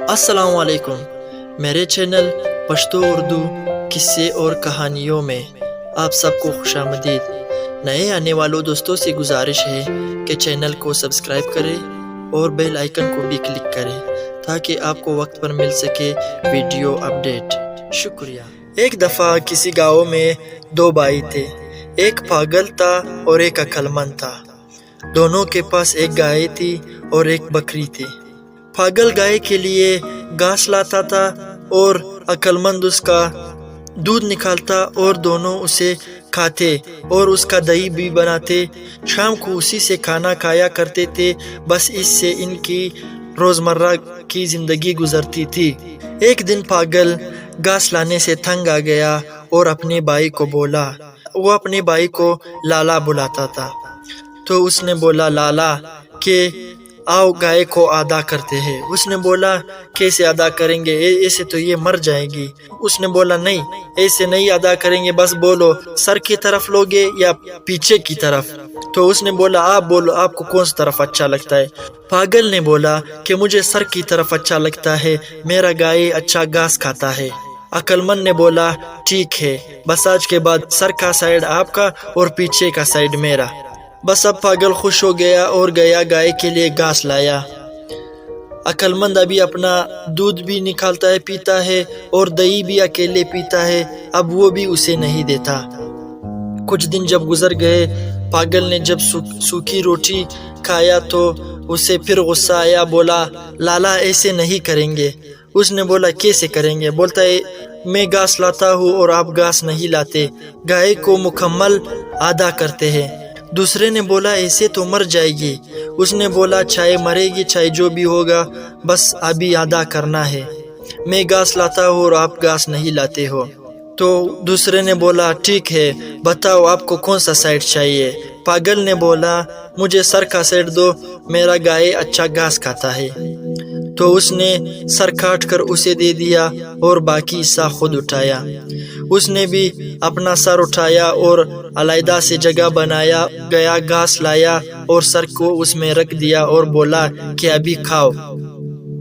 السلام علیکم، میرے چینل پشتو اردو قصے اور کہانیوں میں آپ سب کو خوش آمدید۔ نئے آنے والوں دوستوں سے گزارش ہے کہ چینل کو سبسکرائب کریں اور بیل آئیکن کو بھی کلک کریں تاکہ آپ کو وقت پر مل سکے ویڈیو اپڈیٹ۔ شکریہ۔ ایک دفعہ کسی گاؤں میں دو بھائی تھے، ایک پاگل تھا اور ایک عقلمند تھا۔ دونوں کے پاس ایک گائے تھی اور ایک بکری تھی۔ پاگل گائے کے لیے گھاس لاتا تھا اور عقلمند اس کا دودھ نکالتا اور دونوں اسے کھاتے اور اس کا دہی بھی بناتے۔ شام کو اسی سے کھانا کھایا کرتے تھے، بس اس سے ان کی روزمرہ کی زندگی گزرتی تھی۔ ایک دن پاگل گھاس لانے سے تنگ آ گیا اور اپنے بھائی کو بولا، وہ اپنے بھائی کو لالا بلاتا تھا، تو اس نے بولا لالا کہ آؤ گائے کو ادا کرتے ہیں۔ اس نے بولا کیسے ادا کریں گے، ایسے تو یہ مر جائے گی۔ اس نے بولا نہیں، ایسے نہیں ادا کریں گے، بس بولو سر کی طرف لوگے یا پیچھے کی طرف۔ تو اس نے بولا آپ بولو، آپ کو کون سی طرف اچھا لگتا ہے؟ پاگل نے بولا کہ مجھے سر کی طرف اچھا لگتا ہے، میرا گائے اچھا گھاس کھاتا ہے۔ عقلمند نے بولا ٹھیک ہے، بس آج کے بعد سر کا سائیڈ آپ کا اور پیچھے کا سائیڈ میرا۔ بس اب پاگل خوش ہو گیا اور گیا گائے کے لیے گھاس لایا۔ عقلمند ابھی اپنا دودھ بھی نکالتا ہے، پیتا ہے اور دہی بھی اکیلے پیتا ہے، اب وہ بھی اسے نہیں دیتا۔ کچھ دن جب گزر گئے، پاگل نے جب سوکھی روٹی کھایا تو اسے پھر غصہ آیا، بولا لالا ایسے نہیں کریں گے۔ اس نے بولا کیسے کریں گے؟ بولتا ہے میں گھاس لاتا ہوں اور آپ گھاس نہیں لاتے، گائے کو مکمل ادا کرتے ہیں۔ دوسرے نے بولا ایسے تو مر جائے گی۔ اس نے بولا چاہے مرے گی چاہے جو بھی ہوگا، بس ابھی ادا کرنا ہے، میں گھاس لاتا ہوں اور آپ گھاس نہیں لاتے ہو۔ تو دوسرے نے بولا ٹھیک ہے، بتاؤ آپ کو کون سا سائیڈ چاہیے؟ پاگل نے بولا مجھے سر کا سائیڈ دو، میرا گائے اچھا گھاس کھاتا ہے۔ تو اس نے سر کاٹ کر اسے دے دیا اور باقی حصہ خود اٹھایا۔ اس نے بھی اپنا سر اٹھایا اور علیحدہ سے جگہ بنایا، گیا گھاس لایا اور سر کو اس میں رکھ دیا اور بولا کہ ابھی کھاؤ،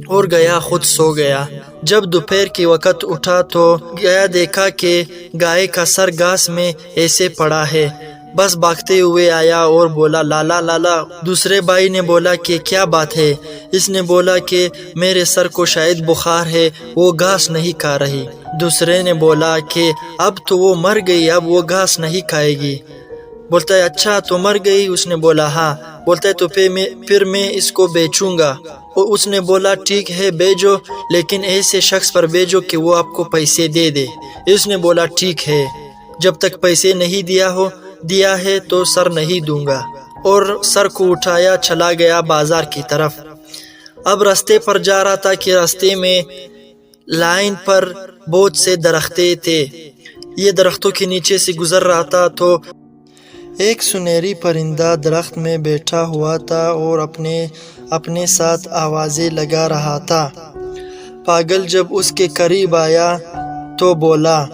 اور گیا خود سو گیا۔ جب دوپہر کے وقت اٹھا تو گیا دیکھا کہ گائے کا سر گھاس میں ایسے پڑا ہے، بس بھاگتے ہوئے آیا اور بولا لالا لالا۔ دوسرے بھائی نے بولا کہ کیا بات ہے؟ اس نے بولا کہ میرے سر کو شاید بخار ہے، وہ گھاس نہیں کھا رہی۔ دوسرے نے بولا کہ اب تو وہ مر گئی، اب وہ گھاس نہیں کھائے گی۔ بولتا ہے اچھا تو مر گئی؟ اس نے بولا ہاں۔ بولتا ہے تو پھر میں اس کو بیچوں گا۔ اور اس نے بولا ٹھیک ہے بیچو، لیکن ایسے شخص پر بیچو کہ وہ آپ کو پیسے دے دے۔ اس نے بولا ٹھیک ہے، جب تک پیسے نہیں دیا ہے تو سر نہیں دوں گا، اور سر کو اٹھایا چلا گیا بازار کی طرف۔ اب راستے پر جا رہا تھا کہ راستے میں لائن پر بہت سے درختے تھے، یہ درختوں کے نیچے سے گزر رہا تھا تو ایک سنہری پرندہ درخت میں بیٹھا ہوا تھا اور اپنے ساتھ آوازیں لگا رہا تھا۔ پاگل جب اس کے قریب آیا تو بولا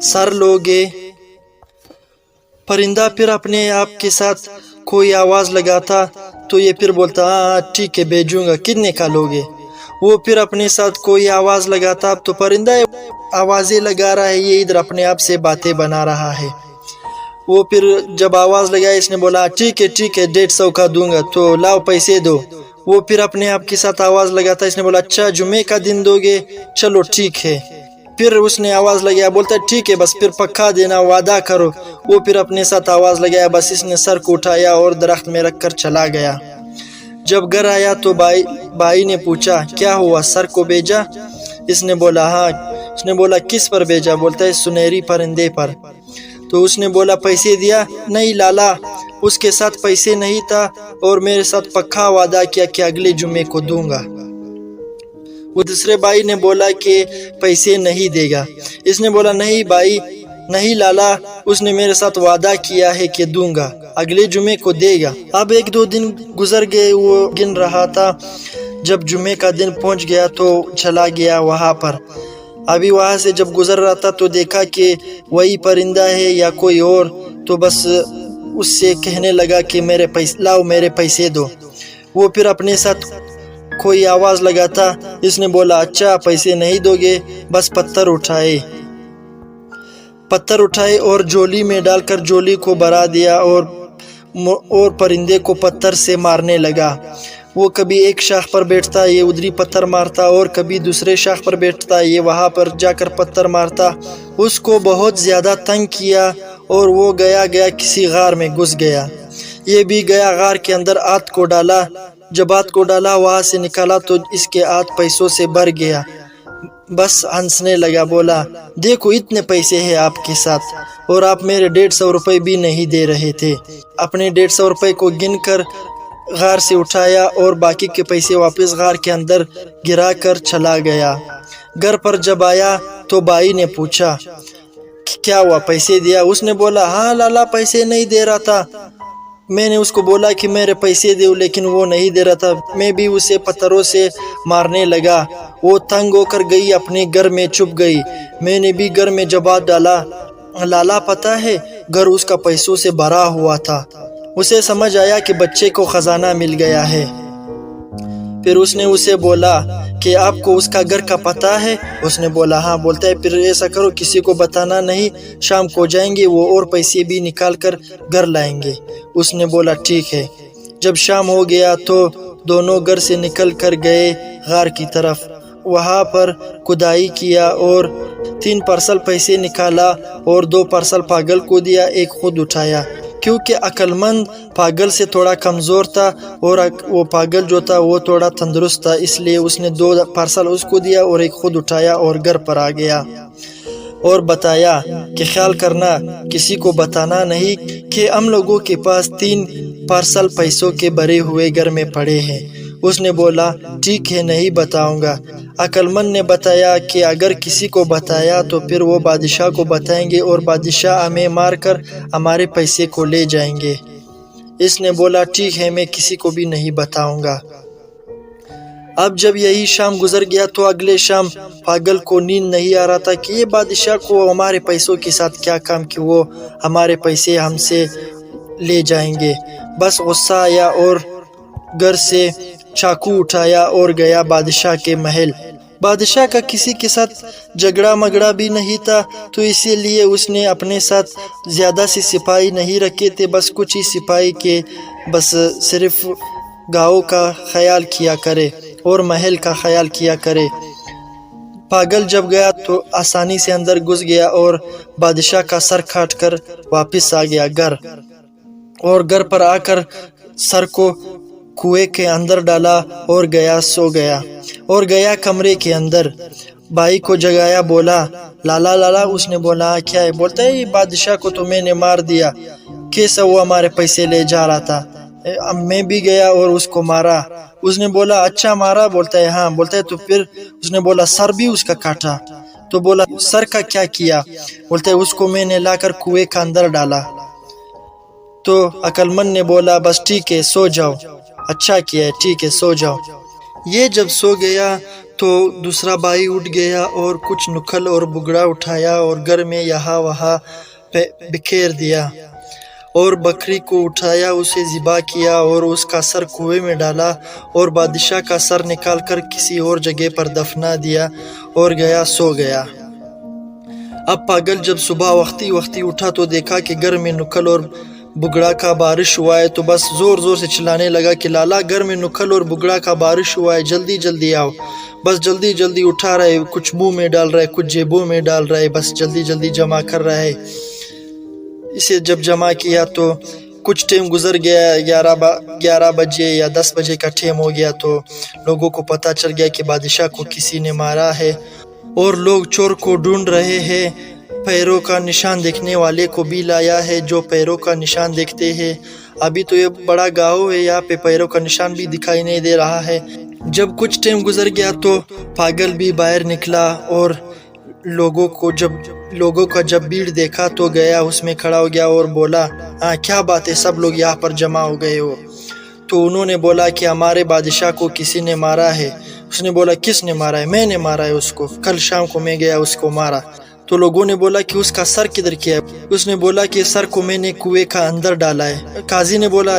سر لوگے؟ پرندہ پھر اپنے آپ کے ساتھ کوئی آواز لگاتا تو یہ پھر بولتا ہاں ٹھیک ہے بیچوں گا، کتنے کا لوگے؟ وہ پھر اپنے ساتھ کوئی آواز لگاتا، اب تو پرندہ آوازیں لگا رہا ہے، یہ ادھر اپنے آپ سے باتیں بنا رہا ہے۔ وہ پھر جب آواز لگایا اس نے بولا ٹھیک ہے 150 کا دوں گا، تو لاؤ پیسے دو۔ وہ پھر اپنے آپ کے ساتھ آواز لگاتا، اس نے بولا اچھا جمعے کا دن دو گے، چلو ٹھیک ہے۔ پھر اس نے آواز لگایا، بولتا ہے ٹھیک ہے بس پھر پکا دینا، وعدہ کرو۔ وہ پھر اپنے ساتھ آواز لگایا، بس اس نے سر کو اٹھایا اور درخت میں رکھ کر چلا گیا۔ جب گھر آیا تو بھائی نے پوچھا کیا ہوا، سر کو بھیجا؟ اس نے بولا ہاں۔ اس نے بولا کس پر بھیجا؟ بولتا ہے سنہری پرندے پر۔ تو اس نے بولا پیسے دیا؟ نہیں لالا، اس کے ساتھ پیسے نہیں تھا اور میرے ساتھ پکا وعدہ کیا کہ اگلے جمعے کو دوں گا۔ وہ دوسرے بھائی نے بولا کہ پیسے نہیں دے گا۔ اس نے بولا نہیں بھائی، نہیں لالا، اس نے میرے ساتھ وعدہ کیا ہے کہ دوں گا، اگلے جمعے کو دے گا۔ اب 1-2 دن گزر گئے، وہ گن رہا تھا۔ جب جمعے کا دن پہنچ گیا تو چلا گیا وہاں پر۔ ابھی وہاں سے جب گزر رہا تھا تو دیکھا کہ وہی پرندہ ہے یا کوئی اور، تو بس اس سے کہنے لگا کہ لاؤ میرے پیسے دو۔ وہ پھر اپنے ساتھ کوئی آواز لگاتا۔ اس نے بولا اچھا پیسے نہیں دو گے؟ بس پتھر اٹھائے اور جولی میں ڈال کر جولی کو بھرا دیا اور پرندے کو پتھر سے مارنے لگا۔ وہ کبھی ایک شاخ پر بیٹھتا، یہ ادھری پتھر مارتا، اور کبھی دوسرے شاخ پر بیٹھتا، یہ وہاں پر جا کر پتھر مارتا۔ اس کو بہت زیادہ تنگ کیا اور وہ گیا کسی غار میں گھس گیا۔ یہ بھی گیا غار کے اندر، آت کو ڈالا۔ جب آت کو ڈالا وہاں سے نکالا تو اس کے آت پیسوں سے بھر گیا۔ بس ہنسنے لگا، بولا دیکھو اتنے پیسے ہیں آپ کے ساتھ اور آپ میرے 150 روپے بھی نہیں دے رہے تھے۔ اپنے 150 روپے کو گن کر غار سے اٹھایا اور باقی کے پیسے واپس غار کے اندر گرا کر چلا گیا۔ گھر پر جب آیا تو بائی نے پوچھا کیا ہوا، پیسے دیا؟ اس نے بولا ہاں لالا پیسے نہیں دے رہا تھا، میں نے اس کو بولا کہ میرے پیسے دو لیکن وہ نہیں دے رہا تھا، میں بھی اسے پتھروں سے مارنے لگا، وہ تنگ ہو کر گئی، اپنے گھر میں چھپ گئی، میں نے بھی گھر میں جب ہاتھ ڈالا، لالا پتہ ہے گھر اس کا پیسوں سے بھرا ہوا تھا۔ اسے سمجھ آیا کہ بچے کو خزانہ مل گیا ہے۔ پھر اس نے اسے بولا کہ آپ کو اس کا گھر کا پتہ ہے؟ اس نے بولا ہاں۔ بولتا ہے پھر ایسا کرو کسی کو بتانا نہیں، شام کو جائیں گے وہ اور پیسے بھی نکال کر گھر لائیں گے۔ اس نے بولا ٹھیک ہے۔ جب شام ہو گیا تو دونوں گھر سے نکل کر گئے غار کی طرف، وہاں پر کھدائی کیا اور 3 پارسل پیسے نکالا اور 2 پارسل پاگل کو دیا، ایک خود اٹھایا، کیونکہ عقل مند پاگل سے تھوڑا کمزور تھا اور وہ پاگل جو تھا وہ تھوڑا تندرست تھا، اس لیے اس نے 2 پارسل اس کو دیا اور ایک خود اٹھایا اور گھر پر آ گیا اور بتایا کہ خیال کرنا کسی کو بتانا نہیں کہ ہم لوگوں کے پاس 3 پارسل پیسوں کے بھرے ہوئے گھر میں پڑے ہیں۔ اس نے بولا ٹھیک ہے نہیں بتاؤں گا۔ عقل مند نے بتایا کہ اگر کسی کو بتایا تو پھر وہ بادشاہ کو بتائیں گے اور بادشاہ ہمیں مار کر ہمارے پیسے کو لے جائیں گے۔ اس نے بولا ٹھیک ہے میں کسی کو بھی نہیں بتاؤں گا۔ اب جب یہی شام گزر گیا تو اگلے شام پاگل کو نیند نہیں آ رہا تھا کہ یہ بادشاہ کو ہمارے پیسوں کے ساتھ کیا کام کہ وہ ہمارے پیسے ہم سے لے جائیں گے۔ بس غصہ آیا اور گھر سے چاقو اٹھایا اور گیا بادشاہ کے محل۔ بادشاہ کا کسی کے ساتھ جھگڑا مگڑا بھی نہیں تھا تو اسی لیے اس نے اپنے ساتھ زیادہ سے سپاہی نہیں رکھے تھے، بس کچھ ہی سپاہی کے، بس صرف گاؤں کا خیال کیا کرے اور محل کا خیال کیا کرے۔ پاگل جب گیا تو آسانی سے اندر گھس گیا اور بادشاہ کا سر کاٹ کر واپس آ گیا گھر، اور گھر پر آ کر سر کو کنویں کے اندر ڈالا اور گیا سو گیا اور گیا کمرے کے اندر۔ بھائی کو جگایا، بولا لالا لالا۔ اس نے بولا کیا ہے؟ بولتا ہے یہ بادشاہ کو تو میں نے مار دیا، کیسا وہ ہمارے پیسے لے جا رہا تھا، میں بھی گیا اور اس کو مارا۔ اس نے بولا اچھا مارا؟ بولتا ہے ہاں۔ بولتا ہے تو پھر اس نے بولا سر بھی اس کا کاٹا؟ تو بولا سر کا کیا کیا؟ بولتا ہے اس کو میں نے لا کر کنویں کا اندر ڈالا۔ تو عقل مند نے بولا بس ٹھیک ہے سو جاؤ، اچھا کیا ہے، ٹھیک ہے سو جاؤ۔ یہ جب سو گیا تو دوسرا بھائی اٹھ گیا اور کچھ نکھل اور بگڑا اٹھایا اور گھر میں یہاں وہاں بکھیر دیا، اور بکری کو اٹھایا، اسے ذبح کیا اور اس کا سر کنویں میں ڈالا اور بادشاہ کا سر نکال کر کسی اور جگہ پر دفنا دیا اور گیا سو گیا۔ اب پاگل جب صبح وقتی اٹھا تو دیکھا کہ گھر میں نکھل اور بگڑا کا بارش ہوا ہے، تو بس زور زور سے چلانے لگا کہ لالا گھر میں نکھل اور بگڑا کا بارش ہوا ہے، جلدی جلدی آؤ۔ بس جلدی جلدی اٹھا رہے، کچھ منہ میں ڈال رہے، کچھ جیبوں میں ڈال رہے، بس جلدی جلدی جمع کر رہے۔ اسے جب جمع کیا تو کچھ ٹائم گزر گیا، 11 بجے یا 10 بجے کا ٹائم ہو گیا، تو لوگوں کو پتہ چل گیا کہ بادشاہ کو کسی نے مارا ہے اور لوگ چور کو ڈھونڈ رہے ہیں۔ پیروں کا نشان دیکھنے والے کو بھی لایا ہے جو پیروں کا نشان دیکھتے ہیں۔ ابھی تو یہ بڑا گاؤں ہے، یہاں پہ پیروں کا نشان بھی دکھائی نہیں دے رہا ہے۔ جب کچھ ٹائم گزر گیا تو پاگل بھی باہر نکلا اور لوگوں کا جب بھیڑ دیکھا تو گیا، اس میں کھڑا ہو گیا اور بولا ہاں کیا بات ہے، سب لوگ یہاں پر جمع ہو گئے ہو؟ تو انہوں نے بولا کہ ہمارے بادشاہ کو کسی نے مارا ہے۔ اس نے بولا کس نے مارا ہے؟ میں نے مارا ہے اس کو، کل شام کو میں گیا اس کو مارا۔ تو لوگوں نے بولا کہ اس کا سر کدھر کیا ہے؟ اس نے بولا کہ سر کو میں نے کنویں کا اندر ڈالا ہے۔ قاضی نے بولا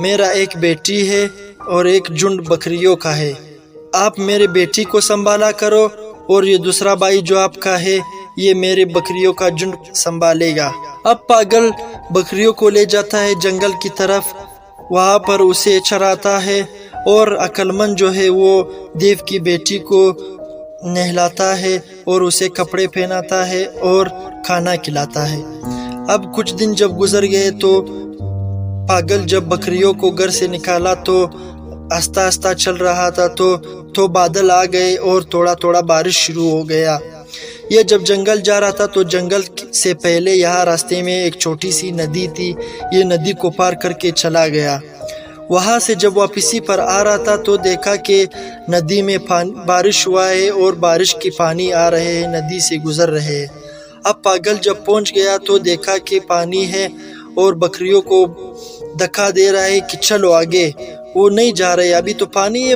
میرا ایک بیٹی ہے اور ایک جھنڈ بکریوں کا ہے، آپ میرے بیٹی کو سنبھالا کرو اور یہ دوسرا بھائی جو آپ کا ہے یہ میرے بکریوں کا جھنڈ سنبھالے گا۔ اب پاگل بکریوں کو لے جاتا ہے جنگل کی طرف، وہاں پر اسے چراتا ہے، اور عقل مند جو ہے وہ دیو کی بیٹی کو نہلاتا ہے اور اسے کپڑے پہناتا ہے اور کھانا کھلاتا ہے۔ اب کچھ دن جب گزر گئے تو پاگل جب بکریوں کو گھر سے نکالا تو آہستہ آہستہ چل رہا تھا تو بادل آ گئے اور تھوڑا تھوڑا بارش شروع ہو گیا۔ یہ جب جنگل جا رہا تھا تو جنگل سے پہلے یہاں راستے میں ایک چھوٹی سی ندی تھی، یہ ندی کو پار کر کے چلا گیا۔ وہاں سے جب واپسی پر آ رہا تھا تو دیکھا کہ ندی میں بارش ہوا ہے اور بارش کے پانی آ رہے ہیں، ندی سے گزر رہے ہیں۔ اب پاگل جب پہنچ گیا تو دیکھا کہ پانی ہے اور بکریوں کو دھکا دے رہا ہے کہ چلو آگے، وہ نہیں جا رہے، ابھی تو پانی ہے،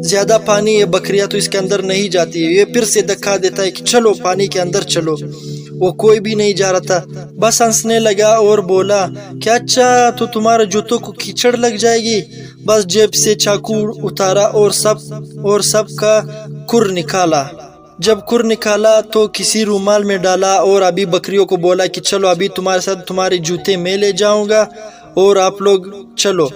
زیادہ پانی ہے، بکریاں تو اس کے اندر نہیں جاتی ہے۔ یہ پھر سے دھکا دیتا ہے کہ چلو پانی کے اندر چلو، وہ کوئی بھی نہیں جا رہا تھا، بس ہنسنے لگا اور بولا کہ اچھا تو تمہارے جوتوں کو کیچڑ لگ جائے گی۔ بس جیب سے چاقو اتارا اور سب کا کھر نکالا۔ جب کھر نکالا تو کسی رومال میں ڈالا اور ابھی بکریوں کو بولا کہ چلو ابھی تمہارے ساتھ تمہارے جوتے میں لے جاؤں گا اور آپ لوگ چلو۔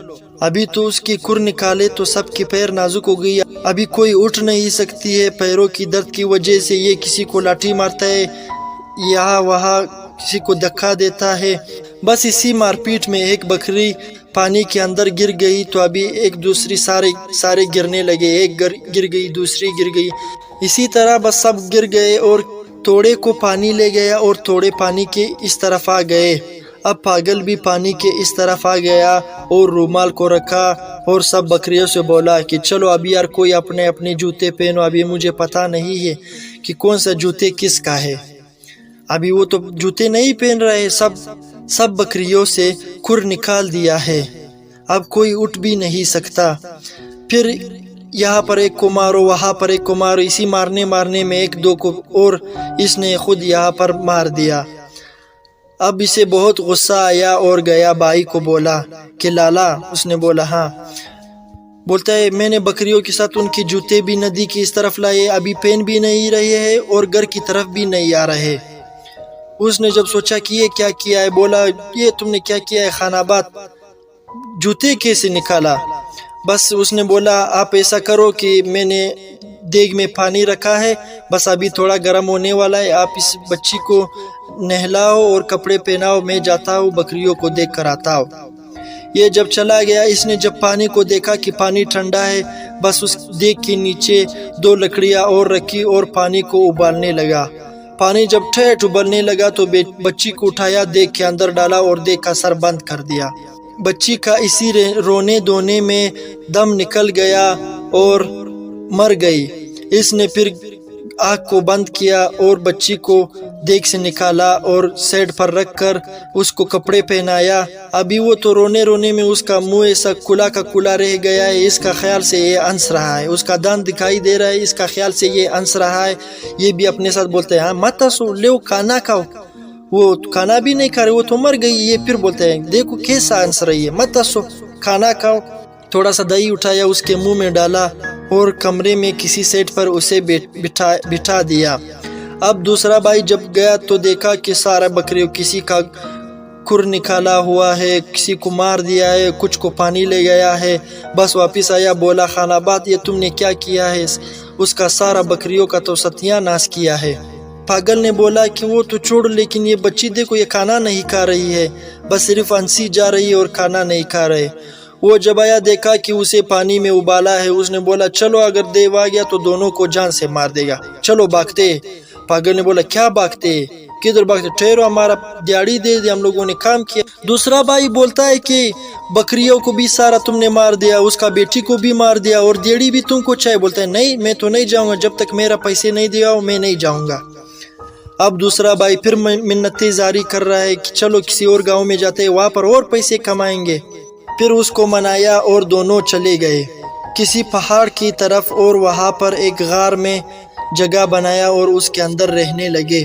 ابھی تو اس کی کھر نکالے تو سب کے پیر نازک ہو گئی، ابھی کوئی اٹھ نہیں سکتی ہے، پیروں کی درد کی وجہ سے یہ کسی کو لاٹھی مارتا ہے، یہاں وہاں کسی کو دھکا دیتا ہے۔ بس اسی مار پیٹ میں ایک بکری پانی کے اندر گر گئی تو ابھی ایک دوسری سارے گرنے لگے، ایک گر گئی، دوسری گر گئی، اسی طرح بس سب گر گئے اور تھوڑے کو پانی لے گیا اور تھوڑے پانی کے اس طرف آ گئے۔ اب پاگل بھی پانی کے اس طرف آ گیا اور رومال کو رکھا اور سب بکریوں سے بولا کہ چلو ابھی یار کوئی اپنے اپنے جوتے پہنو، ابھی مجھے پتا نہیں ہے کہ کون سا جوتے کس کا ہے۔ ابھی وہ تو جوتے نہیں پہن رہے، سب بکریوں سے کھر نکال دیا ہے، اب کوئی اٹھ بھی نہیں سکتا۔ پھر یہاں پر ایک کو مارو، وہاں پر ایک کو مارو، اسی مارنے میں ایک دو کو اور اس نے خود یہاں پر مار دیا۔ اب اسے بہت غصہ آیا اور گیا بھائی کو بولا کہ لالا، اس نے بولا ہاں، بولتا ہے میں نے بکریوں کے ساتھ ان کے جوتے بھی ندی کی اس طرف لائے، ابھی پہن بھی نہیں رہے ہیں اور گھر کی طرف بھی نہیں آ رہے۔ اس نے جب سوچا کہ یہ کیا کیا ہے، بولا یہ تم نے کیا کیا ہے خان آباد، جوتے کیسے نکالا؟ بس اس نے بولا آپ ایسا کرو کہ میں نے دیگ میں پانی رکھا ہے، بس ابھی تھوڑا گرم ہونے والا ہے، آپ اس بچی کو نہلاؤ اور کپڑے پہناؤ، میں جاتا ہوں بکریوں کو دیکھ کر آتا ہوں۔ یہ جب چلا گیا، اس نے جب پانی کو دیکھا کہ پانی ٹھنڈا ہے، بس اس دیگ کے نیچے 2 لکڑیاں اور رکھی اور پانی کو ابالنے لگا۔ پانی جب ٹھیٹ ابلنے لگا تو بچی کو اٹھایا، دیگ کے اندر ڈالا اور دیگ کا سر بند کر دیا۔ بچی کا اسی رونے دھونے میں دم نکل گیا اور مر گئی۔ اس نے پھر آنکھ کو بند کیا اور بچی کو دیگ سے نکالا اور سیڈ پر رکھ کر اس کو کپڑے پہنایا۔ ابھی وہ تو رونے میں اس کا منہ ایسا کھلا رہ گیا ہے، اس کا خیال سے یہ ہنس رہا ہے، اس کا دان دکھائی دے رہا ہے، اس کا خیال سے یہ ہنس رہا ہے۔ یہ بھی اپنے ساتھ بولتا ہے ہاں مت ہنسو، لے کھانا کھاؤ، وہ کھانا بھی نہیں کھا رہے، وہ تو مر گئی۔ یہ پھر بولتا ہے دیکھو کیسا ہنس رہی ہے، مت ہنسو، کھانا کھاؤ۔ تھوڑا سا دہی اٹھایا، اس کے منہ میں ڈالا اور کمرے میں کسی سیٹ پر اسے بٹھا دیا۔ اب دوسرا بھائی جب گیا تو دیکھا کہ سارا بکریوں کسی کا کھر نکالا ہوا ہے، کسی کو مار دیا ہے، کچھ کو پانی لے گیا ہے۔ بس واپس آیا، بولا خان آباد یہ تم نے کیا کیا ہے؟ اس کا سارا بکریوں کا تو ستیہ ناش کیا ہے۔ پاگل نے بولا کہ وہ تو چھوڑ، لیکن یہ بچی دیکھو یہ کھانا نہیں کھا رہی ہے، بس صرف ہنسی جا رہی ہے اور کھانا نہیں کھا رہے۔ وہ جب آیا دیکھا کہ اسے پانی میں ابالا ہے، اس نے بولا چلو اگر دیو آ گیا تو دونوں کو جان سے مار دے گا، چلو بھاگتے۔ پاگل نے بولا کیا بھاگتے، کدھر بھاگتے، ٹھہرو ہمارا دیہڑی دے دے، ہم لوگوں نے کام کیا۔ دوسرا بھائی بولتا ہے کہ بکریوں کو بھی سارا تم نے مار دیا، اس کا بیٹی کو بھی مار دیا اور دیہڑی بھی تم کو چاہے۔ بولتا ہے نہیں میں تو نہیں جاؤں گا، جب تک میرا پیسے نہیں دیا ہو میں نہیں جاؤں گا۔ اب دوسرا بھائی پھر منتیں جاری کر رہا ہے کہ چلو کسی اور گاؤں میں جاتے ہیں، وہاں پر اور پیسے کمائیں گے۔ پھر اس کو منایا اور دونوں چلے گئے کسی پہاڑ کی طرف اور وہاں پر ایک غار میں جگہ بنایا اور اس کے اندر رہنے لگے۔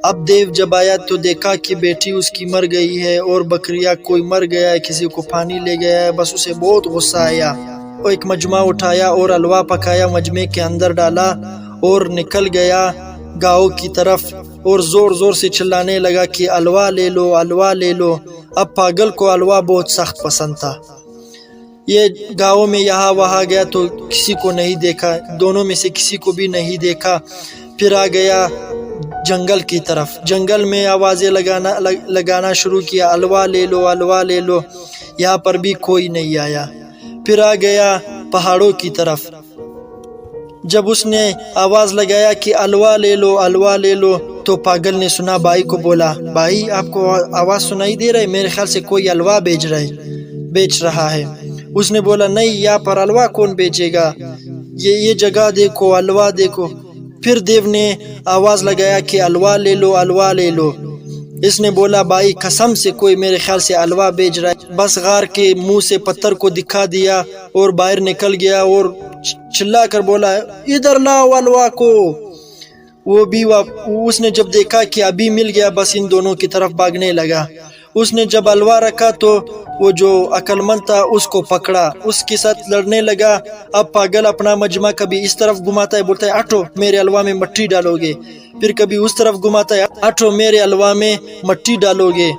اب دیو جب آیا تو دیکھا کہ بیٹی اس کی مر گئی ہے اور بکریا کوئی مر گیا ہے، کسی کو پانی لے گیا ہے. بس اسے بہت غصہ آیا. وہ ایک مجمع اٹھایا اور حلوہ پکایا، مجمع کے اندر ڈالا اور نکل گیا گاؤں کی طرف اور زور زور سے چلانے لگا کہ حلوہ لے لو، حلوہ لے لو. اب پاگل کو حلوہ بہت سخت پسند تھا. یہ گاؤں میں یہاں وہاں گیا تو کسی کو نہیں دیکھا، دونوں میں سے کسی کو بھی نہیں دیکھا. پھر آ گیا جنگل کی طرف، جنگل میں آوازیں لگانا شروع کیا، حلوہ لے لو، حلوہ لے لو. یہاں پر بھی کوئی نہیں آیا. پھر آ گیا پہاڑوں کی طرف. جب اس نے آواز لگایا کہ حلوہ لے لو، حلوہ لے لو، تو پاگل نے سنا، بھائی کو بولا، بھائی آپ کو آواز سنائی دے رہا ہے؟ میرے خیال سے کوئی حلوہ بیچ رہا ہے. اس نے بولا، نہیں، یہاں پر حلوہ کون بیچے گا، یہ جگہ دیکھو، حلوہ دیکھو. پھر دیو نے آواز لگایا کہ حلوہ لے لو، حلوہ لے لو. اس نے بولا، بھائی قسم سے کوئی میرے خیال سے حلوہ بیچ رہا ہے. بس غار کے منہ سے پتھر کو دکھا دیا اور باہر نکل گیا اور چلا کر بولا، ادھر لاؤ حلوہ کو. اس نے جب دیکھا کہ ابھی مل گیا، بس ان دونوں کی طرف بھاگنے لگا. اس نے جب حلوہ رکھا تو وہ جو عقل مند تھا اس کو پکڑا، اس کے ساتھ لڑنے لگا. اب پاگل اپنا مجمع کبھی اس طرف گھماتا ہے، بولتا ہے، ہٹو میرے حلوہ میں مٹی ڈالو گے. پھر کبھی اس طرف گھماتا ہے، ہٹو میرے حلوہ میں مٹی ڈالو گے.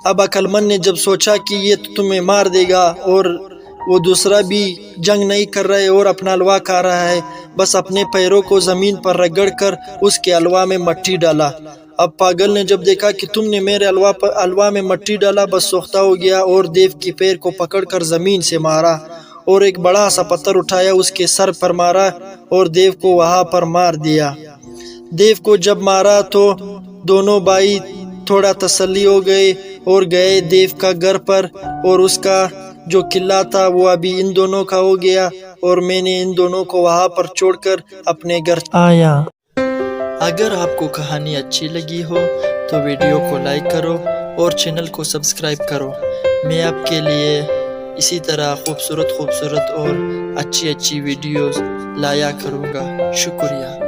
اب عقل مند نے جب سوچا کہ یہ تو تمہیں مار دے گا اور وہ دوسرا بھی جنگ نہیں کر رہا ہے اور اپنا حلوہ کھا رہا ہے، بس اپنے پیروں کو زمین پر رگڑ کر اس کے حلوہ میں مٹی ڈالا. اب پاگل نے جب دیکھا کہ تم نے میرے حلوہ میں مٹی ڈالا، بس سوختہ ہو گیا اور دیو کے پیر کو پکڑ کر زمین سے مارا اور ایک بڑا سا پتھر اٹھایا، اس کے سر پر مارا اور دیو کو وہاں پر مار دیا. دیو کو جب مارا تو دونوں بھائی تھوڑا تسلی ہو گئے اور گئے دیو کا گھر پر، اور اس کا جو قلعہ تھا وہ ابھی ان دونوں کا ہو گیا اور میں نے ان دونوں کو وہاں پر چھوڑ کر اپنے گھر آیا. اگر آپ کو کہانی اچھی لگی ہو تو ویڈیو کو لائک کرو اور چینل کو سبسکرائب کرو. میں آپ کے لیے اسی طرح خوبصورت اور اچھی ویڈیوز لایا کروں گا. شکریہ.